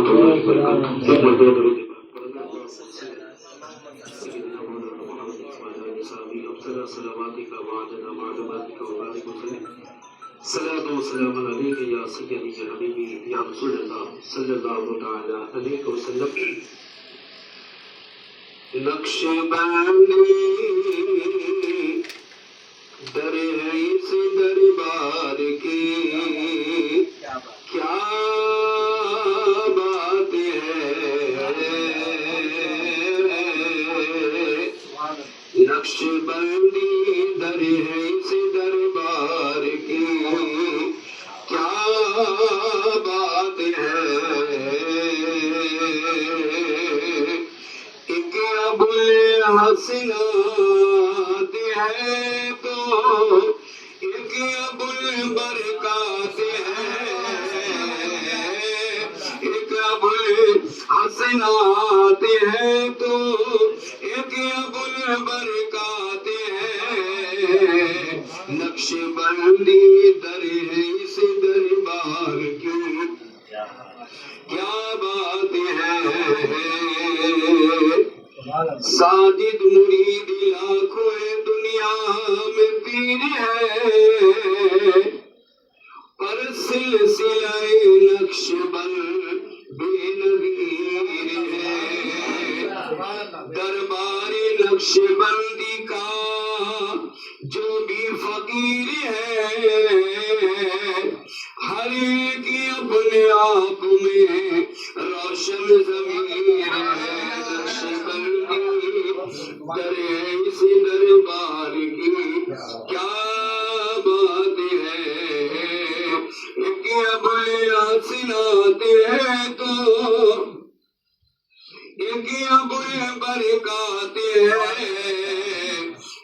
ورحمۃ اللہ وبرکاتہ. ایک مرتبہ درود صلاۃ و سلام علیک یا سیدی یا حبیبی یا رسول اللہ صلی اللہ تعالی علیہ وسلم. نقش بندی در ہے اس دربار کی کیا بات ہے. نقش بندی در ہے اس دربار کی کیا بات ہے. ایک ابوالحسنات ہے تو ایک ابوالبرکات ہے. ایک ابوالحسنات ہے تو ایک ابوالبرکات ہے. نقش بندی در ہے اس دربار کی کیا بات ہے. ساجد مرید لاکھوں دنیا میں پیر ہے پر سلسلہ نقش بند بے نظیر ہے. دربار نقش بندی کا جو بھی فقیر ہے ہر ایک اپنے آپ میں روشن ضمیر ہے. نقش بندی در اس دربار کی کیا بات ہے. ایک ابوالحسنات ہے تو ایک ابوالبرکات ہے.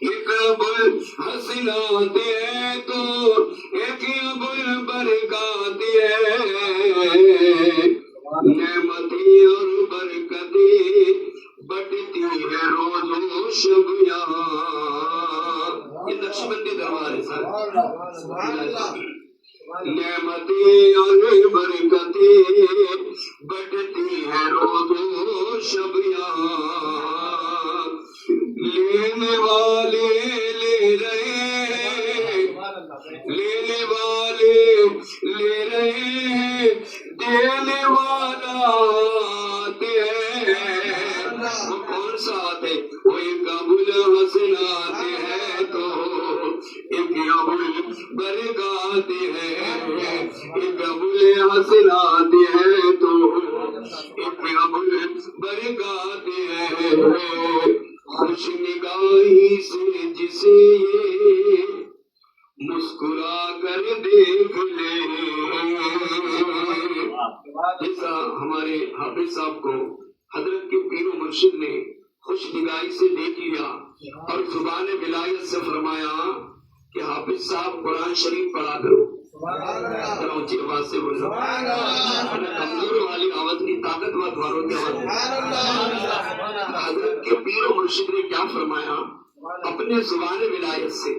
ایک ابوالحسنات ہے تو ایک ابوالبرکات ہے. نعمتیں اور برکتیں بٹتی ہے روز و شب یہاں. یہ نقش بندی دربار ہے سر. نعمتیں اور برکتیں بٹتی ہے روز و شب یہاں. لینے والے لے رہے لینے والے لے رہے دینے والا آتے ہیں. وہ کون سا آتے؟ وہ ایک ابوالحسنات ہے تو ایک ابوالبرکات ہے. ایک ابوالحسنات ہے تو ایک ابوالبرکات ہے. خوش نگاہی سے جسے یہ مسکرا کر دیکھ لے. جیسا ہمارے حافظ صاحب کو حضرت کے پیر و مرشد نے خوش نگاہی سے دیکھ لیا اور زبان ولایت سے فرمایا کہ حافظ صاحب قرآن شریف پڑھا کرو. ذرا اونچی آواز سے بولو. کمزور والی آواز کی طاقت مت والوں کی آواز. حضرت کے پیر و مرشد نے کیا فرمایا اپنے زبان ولایت سے.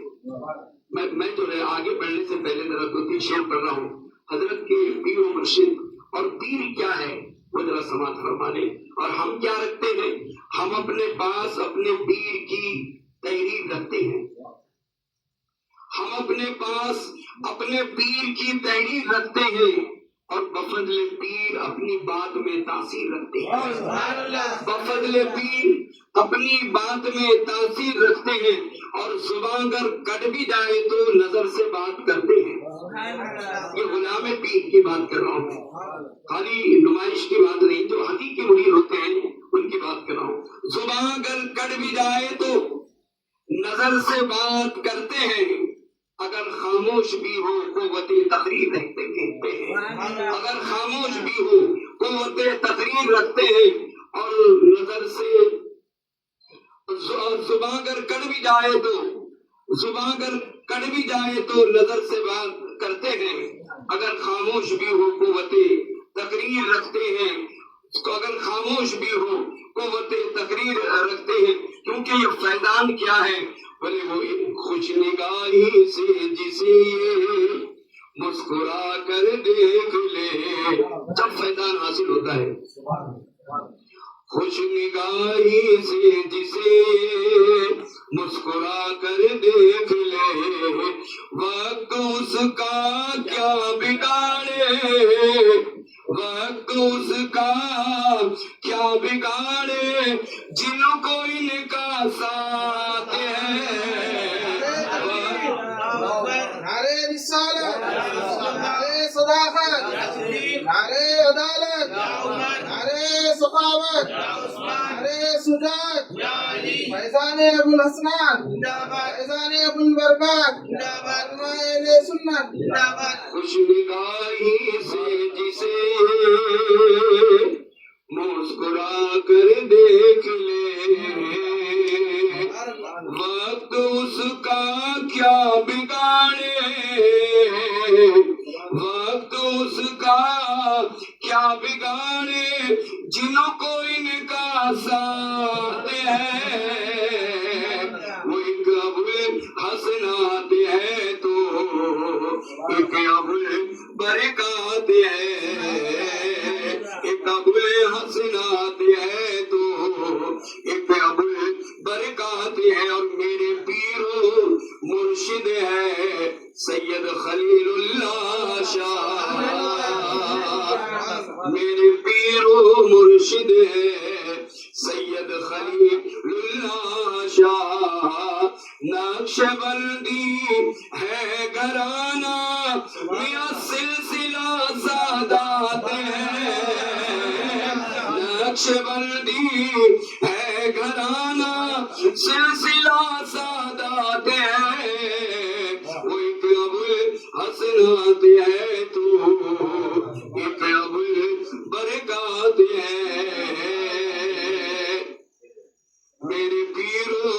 میں جو ہے آگے بڑھنے سے پہلے ذرا دو تین شعر پڑھ رہا ہوں. حضرت کے پیر و مرشد اور پیر کیا ہے وہ ذرا سماعت فرما لیں. اور ہم کیا رکھتے ہیں؟ ہم اپنے پاس اپنے پیر کی تحریر رکھتے ہیں. ہم اپنے پاس اپنے پیر کی تحریر رکھتے ہیں اور بفضل پیر اپنی بات میں تاثیر رکھتے ہیں. بفضل پیر اپنی بات میں تاثیر رکھتے ہیں اور زبان اگر کٹ بھی جائے تو نظر سے بات کرتے ہیں. یہ غلام پیر کی بات کر رہا ہوں, خالی نمائش کی بات نہیں. جو حقیقی مرید ہوتے ہیں ان کی بات کر رہا ہوں. زبان اگر کٹ بھی جائے تو نظر سے بات کرتے ہیں. اگر خاموش بھی ہو قوت تقریر رکھتے ہیں. اگر خاموش بھی ہو قوت تقریر رکھتے ہیں اور نظر سے زبان اگر کٹ بھی جائے تو نظر سے بات کرتے ہیں. اگر خاموش بھی ہو قوت تقریر رکھتے ہیں. اگر خاموش بھی ہو قوت تقریر رکھتے ہیں. کیونکہ یہ فیضان کیا ہے؟ بولے وہ خوش نگاہی سے جسے یہ مسکرا کر دیکھ لے جب فیضان حاصل ہوتا ہے خوش نگاہی سے جسے مسکرا کر دیکھ لے وقت اس کا کیا بگاڑے وقت اس کا کیا بگاڑے جن کو ان کا ساتھ ہے نعرے رسالت نعرے صداقت نعرے عدالت نعرے سخاوت نعرے شجاعت فیضان ابو الحسنات فیضان ابو البرکات اہل سنت خوش نگاہی سے جسے مسکرا کر دیکھ لے وقت اس کا کیا بگاڑے وقت اس کا کیا بگاڑے جنوں کو ان کا ساتھ ہے وہ ایک ابو حسنات ہے تو ایک ابو برکات ہے ایک ابو حسنات ہے تو ایک ابو برکات ہے اور میرے پیرو مرشد ہے سید خلیل اللہ شاہ میرے پیرو مرشد ہے سید خلیل اللہ شاہ نقش بندی ہے گھرانہ میاں سلسلہ سادات ہے نقش بندی ہے گھرانہ سلسلہ سادات ہے وہ ایک ابو حسنات ہے تو ایک ابو برکات ہے میرے پیرو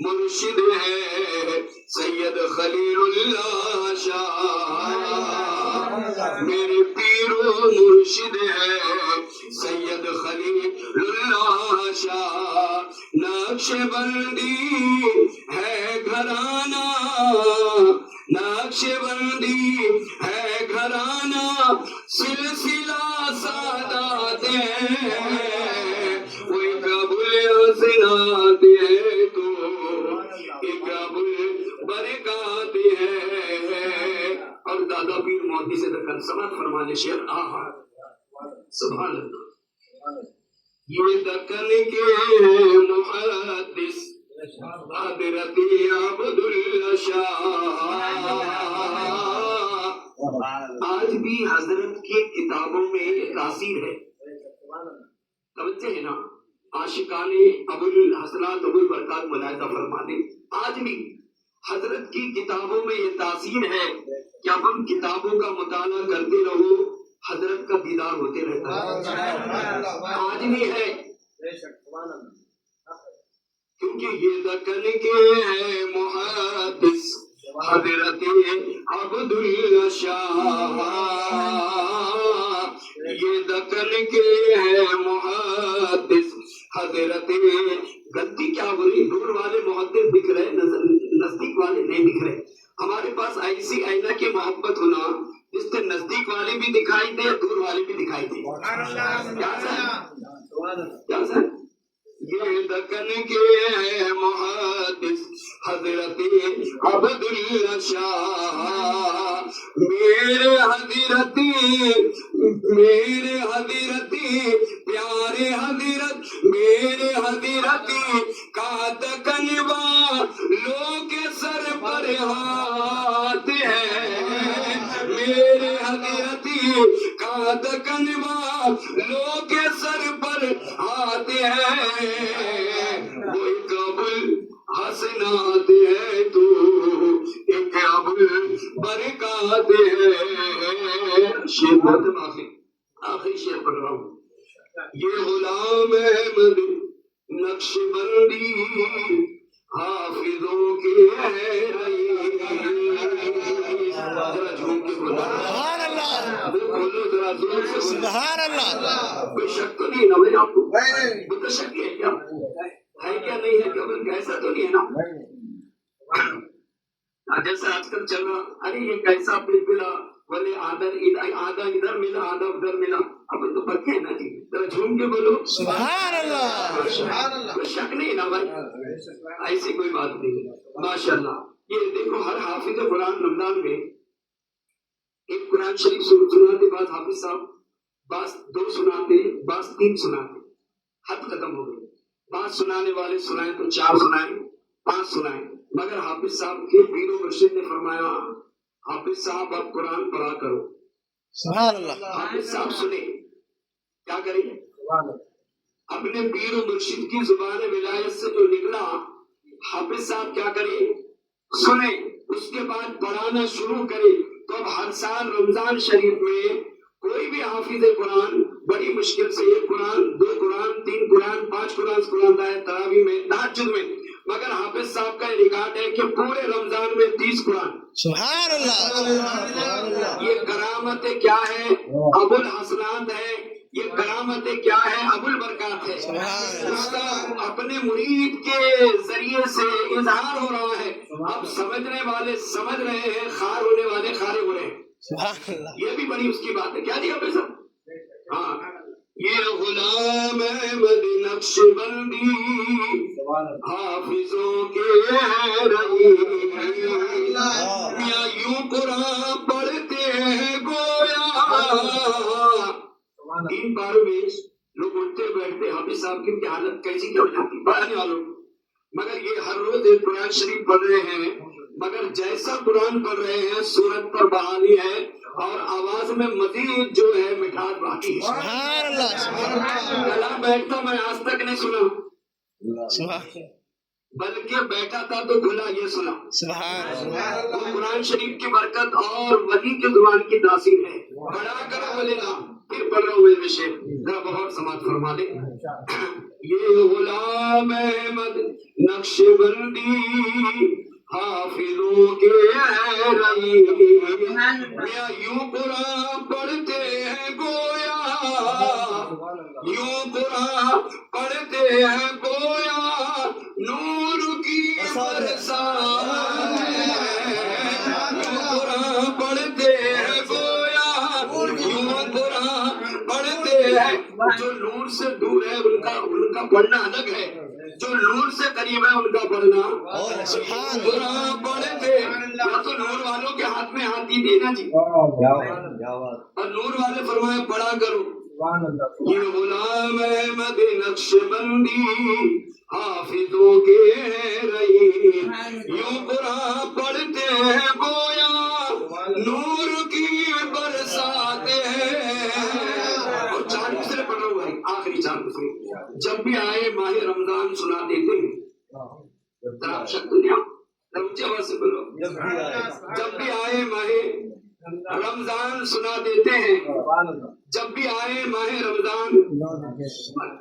مرشد ہے سید خلیل اللہ شاہ میرے پیرو مرشد ہے سید خلیل اللہ شاہ نقش بندی ہے گھرانہ نقش بندی ہے گھرانہ سلسلہ سادات ہے وہ ایک ابو حسنات ہے تو ایک ابو برکات ہے اور دادا پیر مودی سے دکن سماعت فرمانے شعر آہا سبحان اللہ یہ دکن کے محدث حضرت عبداللہ شاہ آج بھی حضرت کی کتابوں میں یہ تاثیر ہے توجہ ہے نا عاشقان ابو الحسنات ابو البرکات ملاحظہ فرمانے آج بھی حضرت کی کتابوں میں یہ تاثیر ہے کہ اب ہم کتابوں کا مطالعہ کرتے رہو حضرت کا دیدار ہوتے رہتا ہے آج بھی ہے کیونکہ یہ دکن کے ہے محدث حضرت عبداللہ شاہ یہ دکن کے ہے محدث حضرت غلطی کیا ہو رہی دور والے محدث دکھ رہے نزدیک والے نہیں دکھ رہے ہمارے پاس ایسی آئینہ کی محبت ہونا جس سے نزدیک والے بھی دکھائی دے دور والے بھی دکھائی دے کیا سر یہ دکن کے ہے محدث حضرت عبداللہ شاہ میرے حضرتی پیارے حضرت میرے حضرتی کا دکن والوں کے سر پر ہاتھ ہے میرے حضرتی کا دکن والوں کے سر پر ہاتھ ہے وہ ایک ابو حسنات ہے تو ایک ابو برکات ہے شعر بہت آخری شعر پڑھ رہا ہوں یہ غلام احمد نقش بندی حافظوں کے ذرا جھوم کے بولا سبحان اللہ بولو ذرا زور سے سبحان اللہ کوئی شک تو نہیں نا بھائی آپ کو متشک ہے کیا نہیں ہے کہ کیسا تو نہیں ہے نا جیسا آج کل چل رہا، ارے یہ کیسا پلپلا، بولے آدھا ادھر ملا آدھا ادھر ملا، اب تو پکے ہیں نا جی، ذرا جھوم کے بولو سبحان اللہ، سبحان اللہ. کوئی شک نہیں نا بھائی، ایسی کوئی بات نہیں. ماشاء اللہ. یہ دیکھو ہر حافظ قرآن رمضان میں ایک قرآن شریف سناتے، بعض حافظ صاحب بعض 2 سناتے، بعض 3 سناتے، حد ختم ہو گئی. بعض سنانے والے سنائیں تو 4 سنائیں، 5 سنائیں، مگر حافظ صاحب کے پیر و مرشد نے فرمایا حافظ صاحب اب قرآن پڑھا کرو. سبحان اللہ، حافظ صاحب سنے کیا کریں، اپنے پیر و مرشد کی زبان ولایت سے جو نکلا حافظ صاحب کیا کرے، سنے، اس کے بعد پڑھانا شروع کرے. تو اب ہر سال رمضان شریف میں کوئی بھی حافظ قرآن بڑی مشکل سے 1 قرآن 2 قرآن 3 قرآن 5 قرآن ہے تراویح میں تہجد میں، مگر حافظ صاحب کا یہ ریکارڈ ہے کہ پورے رمضان میں 30 قرآن. سبحان اللہ، یہ کرامت کیا ہے، ابو الحسنات ہے، یہ کرامت کیا ہے، ابو البرکات ہے. اس کا اپنے مرید کے ذریعے سے اظہار ہو رہا ہے. اب سمجھنے والے سمجھ رہے ہیں، خار ہونے والے خارے ہو رہے ہیں. سبحان اللہ، یہ بھی بڑی اس کی بات ہے. کیا جی ابھی سب، ہاں یہ غلام احمد نقش بندی حافظوں کے رہی، میاں یوں قرآن پڑھتے ہیں گویا. 3 باروں میں لوگ اٹھتے بیٹھتے، حافظ صاحب کی حالت کیسی کیا ہو جاتی پڑھنے والوں. مگر یہ ہر روز ایک قرآن شریف پڑھ رہے ہیں، مگر جیسا قرآن پڑھ رہے ہیں صورت پر بحالی ہے اور آواز میں مزید جو ہے مٹھاس باقی ہے. سبحان اللہ، سبحان اللہ، گلا بیٹھتا میں آج تک نہیں سنا، سبحان بلکہ بیٹھا تھا تو کھلا یہ سنا. سبحان وہ قرآن شریف کی برکت اور ولی کی زبان کی تاثیر ہے. بڑا کرو ولی نام. پھر پڑھ رہا ہوں میرے شیخ، ذرا بہت سماعت فرما لے. یہ غلام احمد نقش بندی حافظوں کے رہی، میاں یوں قرآن پڑھتے ہیں گویا، یوں قرآن پڑھتے ہیں گویا نور کی برسات ہے. یوں قرآن پڑھتے ہیں گویا، یوں قرآن پڑھتے ہیں. جو نور سے دور ہے ان کا پڑھنا الگ ہے، جو نور سے قریب ہے ان کا پڑھنا. قرآن پڑھتے یا تو نور والوں کے ہاتھ میں ہاتھ دیجیے نا جی، اور نور والے فرمائے پڑھا کرو. یہ غلام احمد نقش بندی حافظوں کے رہی، یوں قرآن پڑھتے ہیں گویا نور کی برسات ہے. اور 4 دوسرے پڑھ رہا ہوں بھائی، آخری 4 دوسرے. جب بھی آئے ماہ رمضان سنا دیتے ہیں. آپ شک دنیا اونچی آواز سے بولو. جب بھی آئے ماہ رمضان سنا دیتے ہیں، جب بھی آئے ماہ رمضان.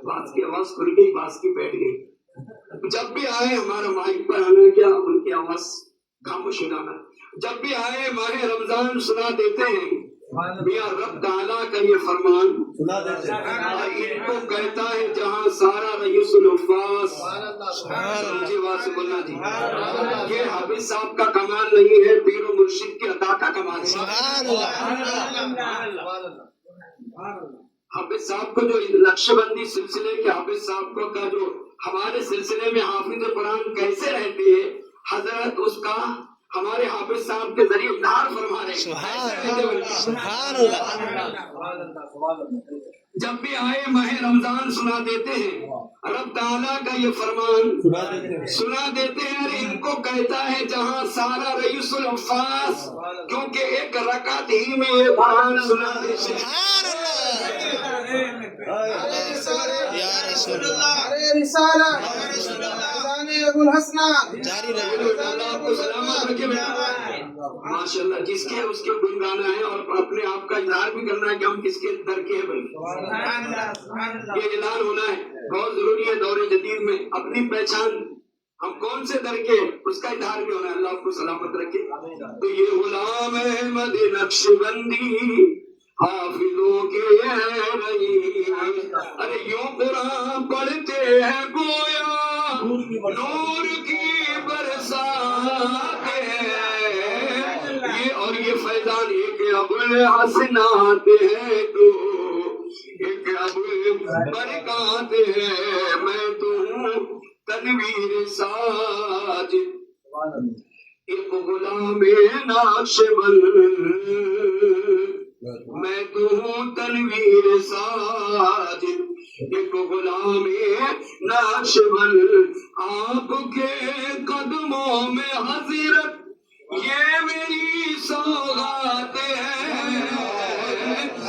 باز کی آواز کھل گئی، باز کی بیٹھ گئی. جب بھی آئے ہمارا مائک پر آنا کیا ان کی آواز خاموش ہو جانا. جب بھی آئے ماہ رمضان سنا دیتے ہیں میاں رب تعالیٰ کا یہ فرمان، ان کو کہتا ہے جہاں سارا رئیس الحفاظ. سمجھے بات سے بولنا جی. یہ حافظ صاحب کا کمال نہیں ہے، پیر و مرشد کی عطا کا کمال ہے. حافظ صاحب کو جو نقش بندی سلسلے کے حافظ صاحب کو کا جو ہمارے سلسلے میں حافظ قرآن کیسے رہتے ہیں، حضرت اس کا ہمارے حافظ صاحب کے ذریعے اظہار فرما رہے ہیں. سبحان اللہ، جب بھی آئے ماہ رمضان سنا دیتے ہیں رب تعالیٰ کا یہ فرمان سنا دیتے ہیں. ان کو کہتا ہے جہاں سارا رئیس الحفاظ، کیونکہ ایک رکعت ہی میں یہ قرآن سنا دیتے ہیں. یا رسول اللہ، ارے رسالہ ابو الحسنات جاری رہے. اللہ آپ کو سلامت رکھے. ماشاء اللہ جس کے اس کے گن گانا ہے اور اپنے آپ کا اظہار بھی کرنا ہے کہ ہم کس کے در کے ہیں. بلکہ یہ اعلان ہونا ہے، بہت ضروری ہے دور جدید میں اپنی پہچان ہم کون سے در کے ہیں اس کا اظہار بھی ہونا ہے. اللہ آپ کو سلامت رکھے. تو یہ غلام احمد نقش بندی حافظوں کے رہی، ارے یوں قرآن پڑھتے ہیں گویا نور کی برسات ہے. الحسنات ہے تو ایک ابوالبرکات ہے، میں تو ہوں تنویر ساجد، ایک غلام نقش بند، میں تو ہوں تنویر ساجد، ایک غلام نقش بند، آپ کے قدموں میں حضرت یہ میری سوغات ہے،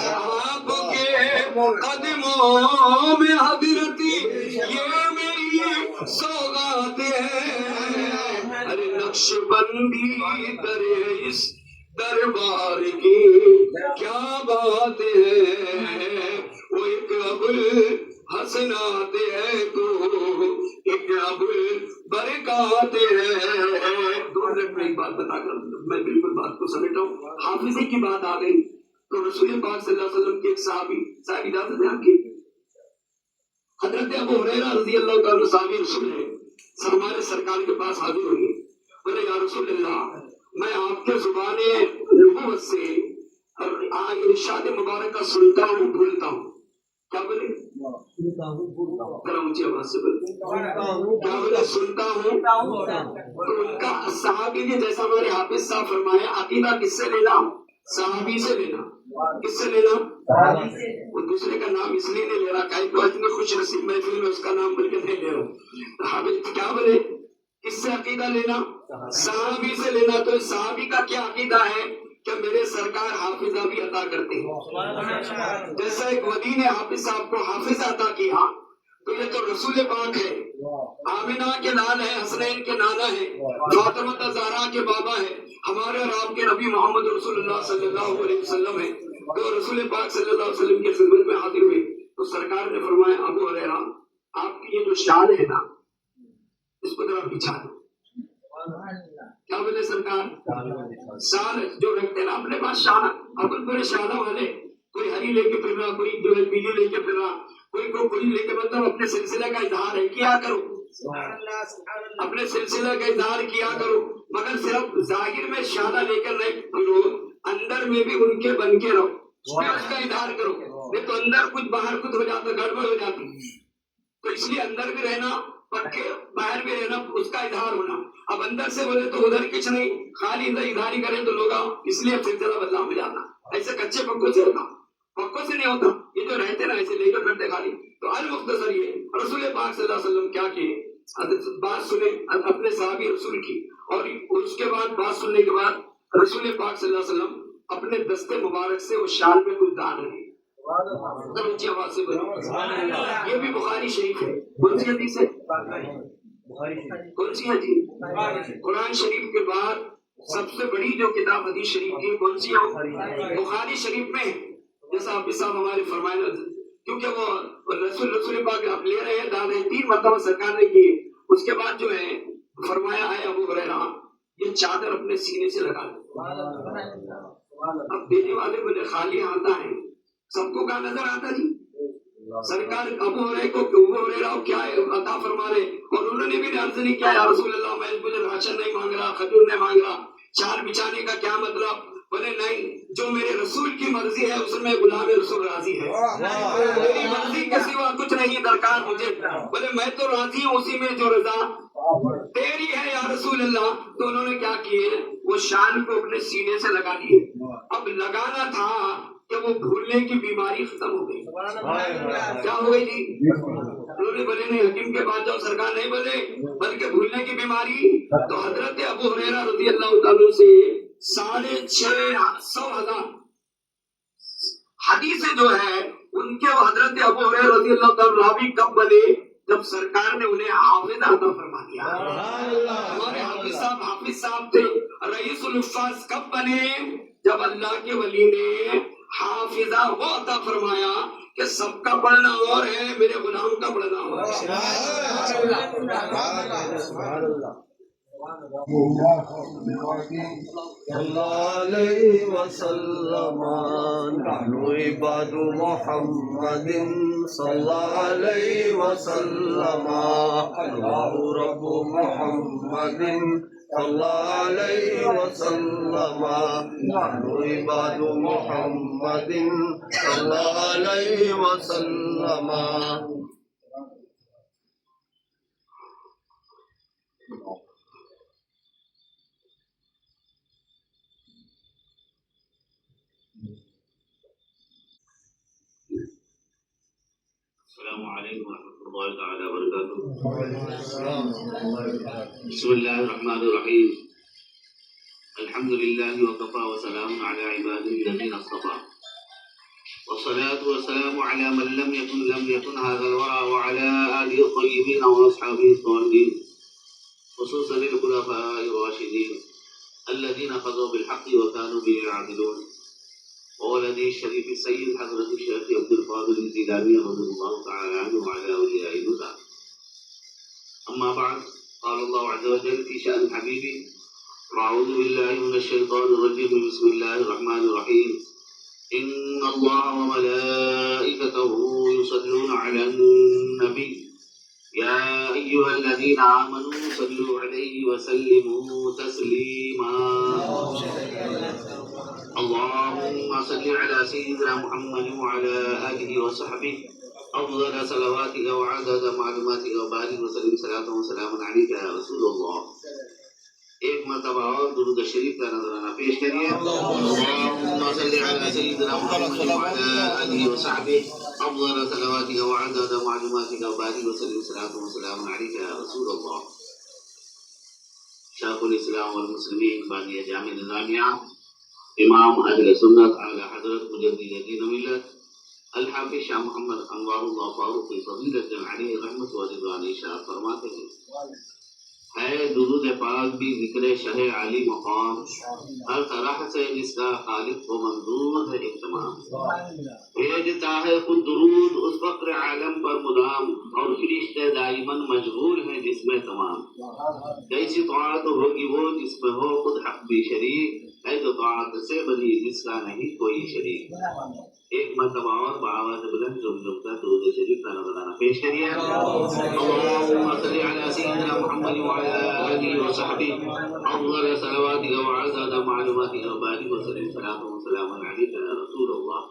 آپ کے قدموں میں حضرت یہ میری سوغات ہے، ارے نقش بندی کرے اس دربار کی کیا بات ہے، وہ ایک ابوالحسنات ہے تو ایک ابوالبرکات ہے۔ 2 منٹ میں ایک بات بتا کر میں بالکل بات کو سمیٹا ہوں۔ حافظے کی بات آ گئی تو رسول پاک صلی اللہ علیہ وسلم کے ایک صحابی اجازت ہے آپ کی، حضرت ابو ہریرہ رضی اللہ تعالیٰ صحابی رسول ہیں، ہمارے سرکار کے پاس حاضر ہوئے، بولے یا رسول اللہ میں آپ کے زبان نبوت سے ارشاد مبارکہ سنتا ہوں بھولتا ہوں، کیا بولے؟ ذرا اونچی آواز سے بولے، کیا بولے؟ سنتا ہوں۔ تو ان کا صحابی نے جیسا ہمارے حافظ صاحب فرمایا، عقیدہ کس سے لینا؟ صحابی سے لینا۔ کس سے لینا؟ وہ دوسرے کا نام اس لیے نہیں لے رہا، کہیں تو اتنی خوش نصیب محفل میں اس کا نام بول کے نہیں لے رہا۔ حافظ کیا بولے؟ کس سے عقیدہ لینا؟ صحابی سے لینا۔ تو صحابی کا کیا عقیدہ ہے کہ میرے سرکار حافظہ بھی عطا کرتے ہیں، جیسا ایک ولی نے حافظ صاحب کو حافظ عطا کیا، تو یہ تو رسول پاک ہے، آمنہ کے لال ہے، حسنین کے نانا ہے، فاطمہ زہرا کے بابا ہے، ہمارے اور آپ کے نبی محمد رسول اللہ صلی اللہ علیہ وسلم ہے۔ تو رسول پاک صلی اللہ علیہ وسلم کے خدمت میں حاضر ہوئے تو سرکار نے فرمایا ابو ہریرہ آپ کی یہ جو شان ہے نا اس کو ذرا بچھا دو۔ کیا بولے سرکار؟ شان جو رکھتے نا اپنے پاس شان، اپن پورے شانہ والے، کوئی ہری لے کے پھر رہا، کوئی جو ہے پیلی لے کے پھر رہا، کوئی کو کھلی لے کے، مطلب اپنے سلسلے کا اظہار ہے، کیا کرو اپنے سلسلے کا اظہار کیا کرو، مگر صرف ظاہر میں شانہ لے کر نہیں پھرو، اندر میں بھی ان کے بن کے رہو، اس کا اظہار کرو، نہیں تو اندر کچھ باہر کچھ ہو جاتا، گڑبڑ ہو جاتی، تو اس لیے اندر بھی رہنا پکے، باہر بھی رہنا، اس کا اظہار ہونا۔ اب اندر سے بولے تو ادھر کچھ نہیں، خالی ادھر اظہاری کرے تو لوگ اس لیے سلسلہ بدنام ہو جاتا، ایسے کچے پکوں سے ہوتا، پکوں سے نہیں ہوتا، یہ جو رہتے نا ایسے لے کر پھرتے خالی۔ تو المختصر یہ رسول پاک صلی اللہ علیہ وسلم کیا کیے، بات سنے اپنے صحابی رسول کی، اور اس کے بعد بات سننے کے بعد رسول پاک صلی اللہ علیہ وسلم اپنے دستے مبارک سے وہ شال میں کچھ ڈال رہے ہیں، اونچی آواز سے بولو۔ یہ بھی بخاری شریف ہے۔ کون سی حدیث ہے؟ کون سی حدیث؟ قرآن شریف کے بعد سب سے بڑی جو کتاب حدیث شریف کی کون سی ہے؟ بخاری شریف میں، جیسا آپ صاحب ہمارے فرمایا، کیونکہ وہ رسول پاک آپ لے رہے ہیں، دعوے 3 مرتبہ سرکار نے کی، اس کے بعد جو ہے فرمایا ہے ابو ہریرہ یہ چادر اپنے سینے سے لگا دو۔ اب دینے والے بولے خالی آتا ہے، سب کو کہاں نظر آتا جی؟ سرکار ابو ہریرہ کیا عطا فرما رہے، اور انہوں نے بھی عرض نہیں کیا یا رسول اللہ میں مجھے راشن نہیں مانگ رہا، کھجور نہیں مانگ رہا، چار بچانے کا کیا مطلب؟ بولے نہیں، جو میرے رسول کی مرضی ہے اس میں غلام رسول راضی ہے، میری مرضی کے سوا کچھ نہیں درکار مجھے، بولے میں تو راضی ہوں اسی میں جو رضا تیری ہے یا رسول اللہ۔ تو انہوں نے کیا کیے، وہ شان کو اپنے سینے سے لگا دیے۔ اب لگانا تھا کہ وہ بھولنے کی بیماری ختم ہو گئی، کیا ہو گئی جی؟ انہوں نے بولے نہیں، حکیم کے پاس جاؤ، سرکار نہیں بولے بلکہ بھولنے کی بیماری۔ تو حضرت ابو ہریرہ رضی اللہ تعالیٰ سے 650,000 حدیثیں جو ہے ان کے حضرت ابو ہریرہ رضی اللہ تعالیٰ راوی کب بنے؟ جب سرکار نے انہیں حافظ عطا فرما دیا۔ ہمارے حافظ صاحب تھے، رئیس الحفاظ کب بنے؟ جب اللہ کے ولی نے حافظہ وہ عطا فرمایا کہ سب کا پڑھنا اور ہے، میرے غلام کا پڑھنا اور ہے۔ علیہ وسلم نحن عباد محمد صلی اللہ علیہ وسلم اللہ رب محمد صلى الله عليه وسلم نحن عباد محمد صلى الله عليه وسلم. السلام عليكم ورحمة الله تعالى وبركاته. بسم الله الرحمن الرحيم. الحمد لله وكفى وسلام على عباده الذين اصطفى. والصلاة والسلام على من لم يكن هذا الورى وعلى آله الطيبين وأصحابه الطاهرين خصوصا الخلفاء الراشدين الذين قضوا بالحق وكانوا به يعدلون. وولده الشريف السيد حضرة الشيخ عبد القادر الجيلاني رضي الله تعالى عنه وعلى أولياء الهدى. أما بعد، قال الله عز وجل في شأن حبيبه: أعوذ بالله من الشيطان الرجيم، بسم الله الرحمن الرحيم. إن الله وملائكته يصلون على النبي يا أيها الذين آمنوا صلوا عليه وسلموا تسليما. اللهم صل على سيدنا محمد وعلى آله وصحبه أفضل صلواتك وعدد معلوماتك وبارك وسلم صلاة وسلاما عليك يا رسول الله. ایک مرتبہ اور درود شریف کا نذرانہ پیش کریے. اللهم صل على سيدنا محمد وعلى آله وصحبه أفضل صلواتك وعدد معلوماتك وبارك وسلم صلاة وسلاما عليك يا رسول الله. شیخ الاسلام والمسلمین بانی جامع نظامیہ امام اہل سنت اعلی حضرت مجدد دین و ملت الحافظ شاہ محمد انوار اللہ فاروق فضیلت علیہ رحمت و رضوان ارشاد فرماتے ہیں: ہے درود پاک بھی ذکر شہ علی مقام، ہر طرح سے جس کا خالق کو منظور ہے اہتمام. بھیجتا ہے خود درود اس فقر عالم پر مدام، اور فرشتے دائماً مشغول ہیں جس میں تمام. کیسی طاعت ہوگی وہ جس میں ہو خود حق بھی شریک، ہے تو طاعت سے بنی جس کا نہیں کوئی شریک. ایک مرتبہ اور بآواز بلند جم کر درود شریف کا نذرانہ پیش کریے. اللهم صل على سيدنا محمد وعلى آله وصحبه أفضل صلواتك وعدد معلوماتك وبارك وسلم صلاة وسلاما عليك يا رسول الله.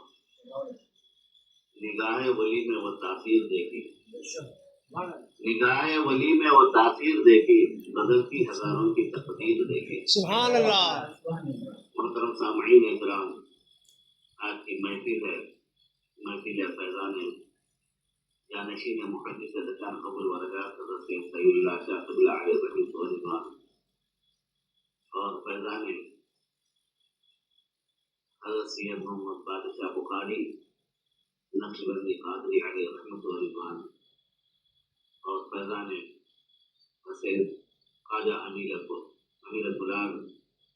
نگاہ ولی میں وہ تاثیر دیکھی، نگاہ ولی میں وہ تاثیر دیکھی، بدلتی ہزاروں کی تقدیر دیکھی. سبحان اللہ. محترم سامعین اکرام، آج کی محفل ہے محفل فیضان جانشین محدث دکان قبول ورکات حضرت سید اللہ شاہ قبلہ علیہ رحمۃ و رضوان، اور فیضان حضرت سید محمد بادشاہ بخاری نقشبندی قادری علیہ رحمۃ و رضوان، اور فیضان سید خواجہ امیر الغلام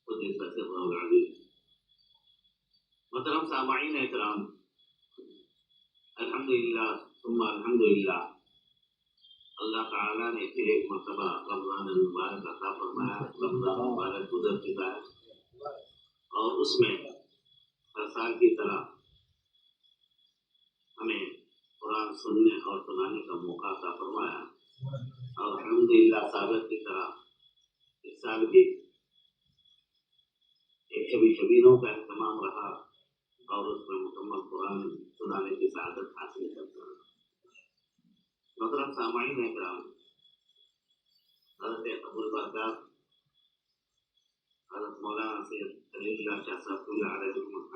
قدس سرہ العزیز. محترم سامعین اکرام، الحمدللہ ثم الحمدللہ، اللہ تعالیٰ نے پھر ایک مرتبہ رمضان المبارک عطا فرمایا. رمضان المبارک گزر چکا ہے اور اس میں ہر سال کی طرح ہمیں قرآن سننے اور سنانے کا موقع عطا فرمایا. اور الحمدللہ سابق کی طرح اس سال بھی ایک شبینوں کا اہتمام رہا اور اس میں مکمل قرآن سنانے کی سعادت حاصل کرتا ہے. محترم سامعین اکرام، حضرت ابوالبرکات حضرت مولانا سید خلیل اللہ شاہ صاحب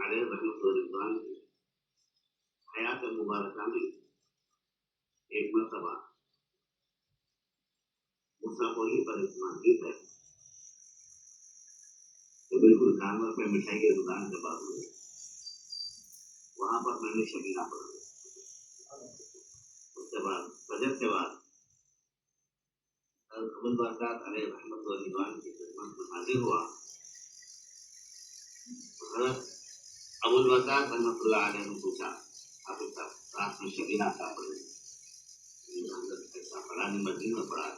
علیہ رحمۃ و رضوان کی حیات مبارکہ میں ایک مرتبہ مسافری پر ایک مسجد ہے تو بالکل جانور پہ مٹھائی کے دکان کے بازو ہے، وہاں پر میں نے شبینہ پڑھا. اس کے بعد فجر کے بعد ابوالبرکات علیہ رحمۃ و رضوان کی خدمت میں حاضر ہوا. حضرت ابوالبرکات رحمۃ اللہ علیہ نے پوچھا: حافظ صاحب رات میں شبینہ کیا پڑھے؟ ایسا فلانی مسجد میں پڑھا،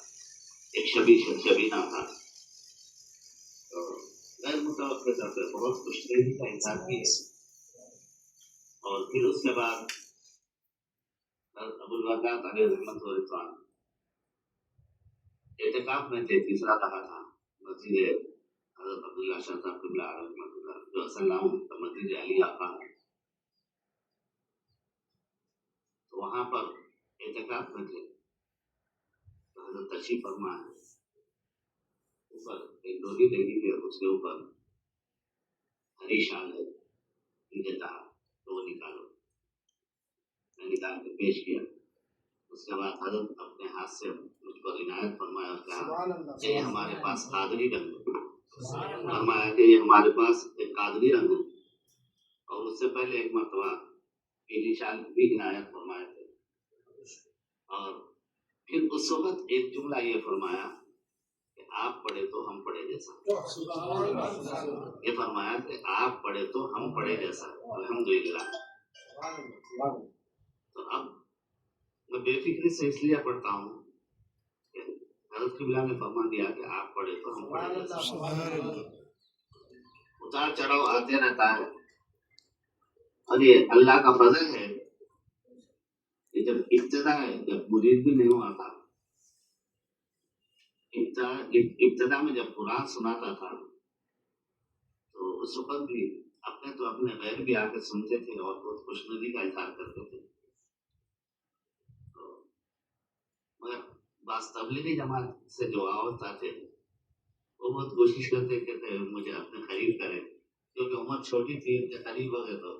ایک شبینہ تھا. تو غیر متوقع طور پہ بہت خوش دلی کا اظہار کیا. اور پھر اس کے بعد ابوالبرکات علیہ رحمۃ و رضوان اعتکاف میں تھے، تیسرا دفعہ تھا. مسجد حضرت عبداللہ شاہ صاحب قبلہ رحمۃ اللہ جو اصل نام مسجد علی آقا ہے، تو وہاں پر اعتکاف میں تھے، تو حضرت تشریف فرما ہے، اوپر ایک ڈوری لگی ہے، اس کے اوپر ہری شال ہے، نیچے کہا تو وہ نکالو، میں نکال کے پیش کیا۔ اس کے بعد حضرت اپنے ہاتھ سے مجھ پر عنایت فرمایا اور کہا کہ یہ ہمارے پاس قادری رنگ ہے، فرمایا کہ یہ ہمارے پاس ایک قادری رنگ ہے، اور اس سے پہلے ایک مرتبہ پیلی شال بھی عنایت فرمائے تھے، اور پھر اس وقت ایک جملہ یہ فرمایا کہ آپ پڑھے تو ہم پڑھے جیسا، یہ فرمایا کہ آپ پڑھے تو ہم پڑھے جیسا، الحمدللہ۔ تو اب میں بے فکری سے اس لیے پڑھتا ہوں کہ حضرت قبلہ نے فرما دیا کہ آپ پڑھے تو ہم پڑھے جیسا۔ اتار چڑھاؤ آتے رہتا ہے، اور یہ اللہ کا فضل ہے کہ جب ابتدا ہے، جب مرید بھی نہیں ہوا تھا، ابتدا میں جب قرآن سناتا تھا تو اس وقت بھی اپنے غیر بھی آ کے سنتے تھے اور بہت خوشنودی کا اظہار کرتے تھے، مگر بعض تبلیغی جماعت سے جو آوازہ تھے وہ بہت کوشش کرتے تھے مجھے اپنے قریب کرے، کیونکہ عمر چھوٹی تھی، ان کے قریب ہو گئے تو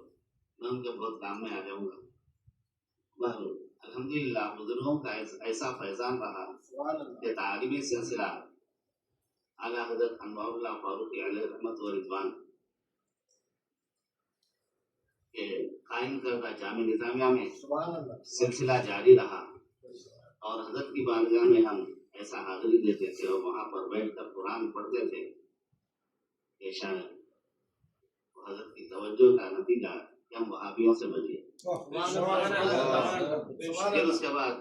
میں ان کے بہت کام میں آ جاؤں گا۔ الحمدللہ بزرگوں کا ایسا فیضان رہا کہ تعلیمی سلسلہ اعلیٰ حضرت انوار اللہ فاروقی علیہ رحمت و رضوان کے قائم کردہ جامع نظامیہ میں سلسلہ جاری رہا، اور حضرت کی بارگاہ میں ہم ایسا حاضری دیتے تھے اور وہاں پر بیٹھ کر قرآن پڑھتے تھے کہ شاید حضرت کی توجہ کا نتیجہ کہ ہم وہابیوں سے بچے۔ پھر اس کے بعد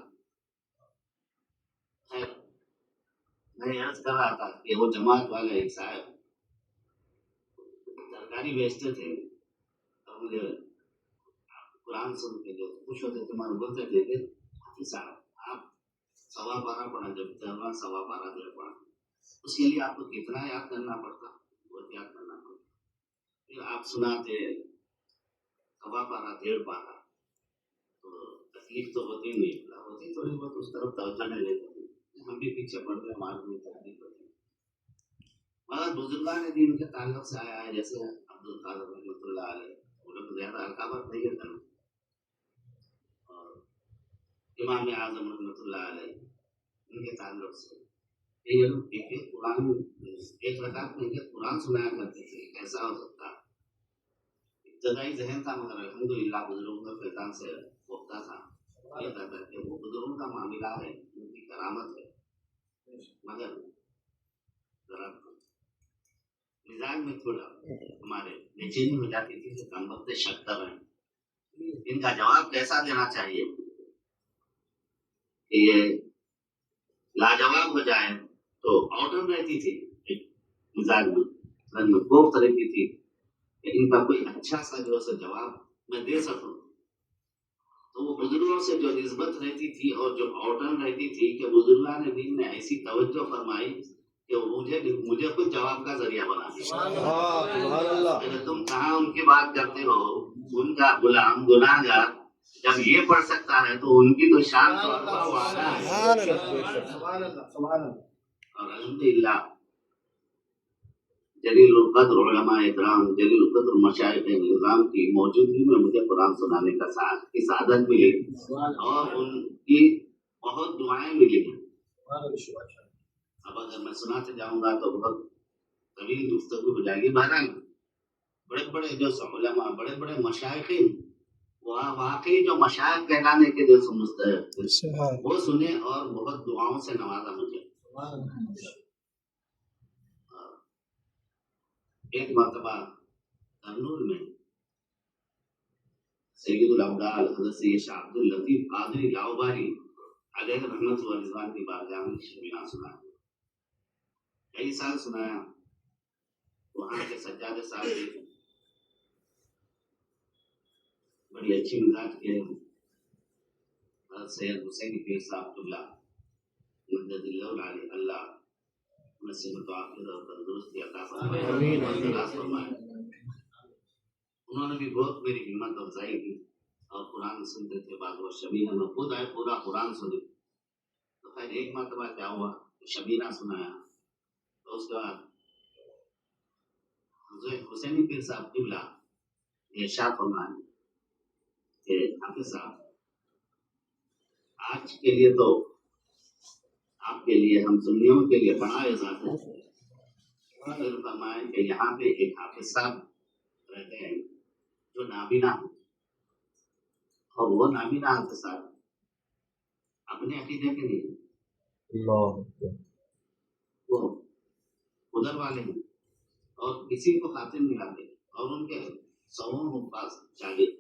میں عرض کر رہا تھا کہ وہ جماعت والے ایک صاحب ترکاری بیچتے تھے، اور مجھے قرآن سن کے جو خوش ہوتے تھے مگر بولتے تھے کہ حافظ صاحب آپ 12:15 پڑھا، جب 12:15 دیر پڑھا، اس کے لیے آپ کو کتنا یاد کرنا پڑتا، بہت یاد کرنا پڑتا، پھر آپ سناتے 12:15 دیر پڑھا تو تکلیف تو ہوتی نہیں، ہوتی تھوڑی بہت اس طرف توجہ نہیں دیتے، ہم بھی پیچھے پڑھتے ہیں، ہمارے بھی تکلیف ہوتی ہے، مگر بزرگان دین کے تعلق سے آیا ہے، جیسے عبد القادر رحمۃ اللہ علیہ، وہ لوگ زیادہ القابت نہیں ہے، اور امام اعظم رحمۃ اللہ علیہ، ان کے تعلق سے یہ لوگ ایک قرآن ایک رکعت میں ایک قرآن سنایا کرتے تھے، کیسا ہو سکتا، ابتدائی ذہن تھا، مگر الحمدللہ بزرگوں کے فیضان سے پختہ تھا، یہ کہتا ہے کہ وہ بزرگوں کا معاملہ ہے، ان کی کرامت ہے، مگر ذرا مزاج میں تھوڑا ہمارے بے چینی ہو جاتی تھی کہ کم وقت شک کر رہے ہیں، ان کا جواب کیسا دینا چاہیے کہ یہ لاجواب ہو جائے، تو آؤٹر رہتی تھی مزاج میں کوفت رہتی تھی کہ ان کا کوئی اچھا سا جو ہے جواب میں دے سکوں، تو وہ بزرگوں سے جو نسبت رہتی تھی اور جو آؤٹر رہتی تھی کہ بزرگان دین نے ایسی توجہ فرمائی کہ مجھے خود جواب کا ذریعہ بنا دیا، تم کہاں ان کی بات کرتے ہو، ان کا غلام گناہ گار جب یہ پڑھ سکتا ہے تو ان کی تو شان تو اعلیٰ ہے، اور الحمدللہ جلیل القدر علماء اکرام، جلیل القدر مشائخ نظام کی موجودگی میں مجھے قرآن سنانے کا سعادت ملی، اور ان کی بہت دعائیں ملی ہیں۔ اب اگر میں سناتے جاؤں گا تو بہت طویل گفتگو ہو جائے گی، بہرحال بڑے بڑے جو علماء، بڑے بڑے مشائخین، واقعی جو مشائخ کہلانے کے جو مستحق وہ سنے اور بہت دعاؤں سے نوازا مجھے۔ ایک مرتبہ کرنول میں سید الابدال حضرت سید شاہ عبد اللطیف قادری لاؤباری علیہ رحمت و رضوان کی بارگاہ میں شبینا سنایا، کئی سال سنایا، وہاں کے سجاد صاحب بھی بڑی اچھی مزاج کے حضرت سید حسین پیر صاحب اللہ مدد اللہ علیہ، اللہ میں صحت و عافیت اور تندرستی عطا فرمائے، خلاص فرمائے۔ انہوں نے بھی بہت میری ہمت افزائی کی اور قرآن سنتے تھے، بعض وہ شبینہ میں خود آئے پورا قرآن سنے۔ تو خیر ایک مرتبہ کیا ہوا، شبینہ سنایا تو اس کے بعد حضرت حسینی پیر صاحب قبلہ یہ ارشاد فرمائے کہ حافظ صاحب آج کے لیے تو آپ کے لیے ہم سنیوں کے لیے بڑا اعزاز ہے۔ پھر فرمائے کہ یہاں پہ ایک حافظ صاحب رہتے ہیں جو نابینا ہیں، اور وہ نابینا حافظ صاحب اپنے عقیدے کے لیے وہ ادھر والے ہیں اور کسی کو خاطر نہیں لاتے، اور ان کے سووں پاس شاگرد۔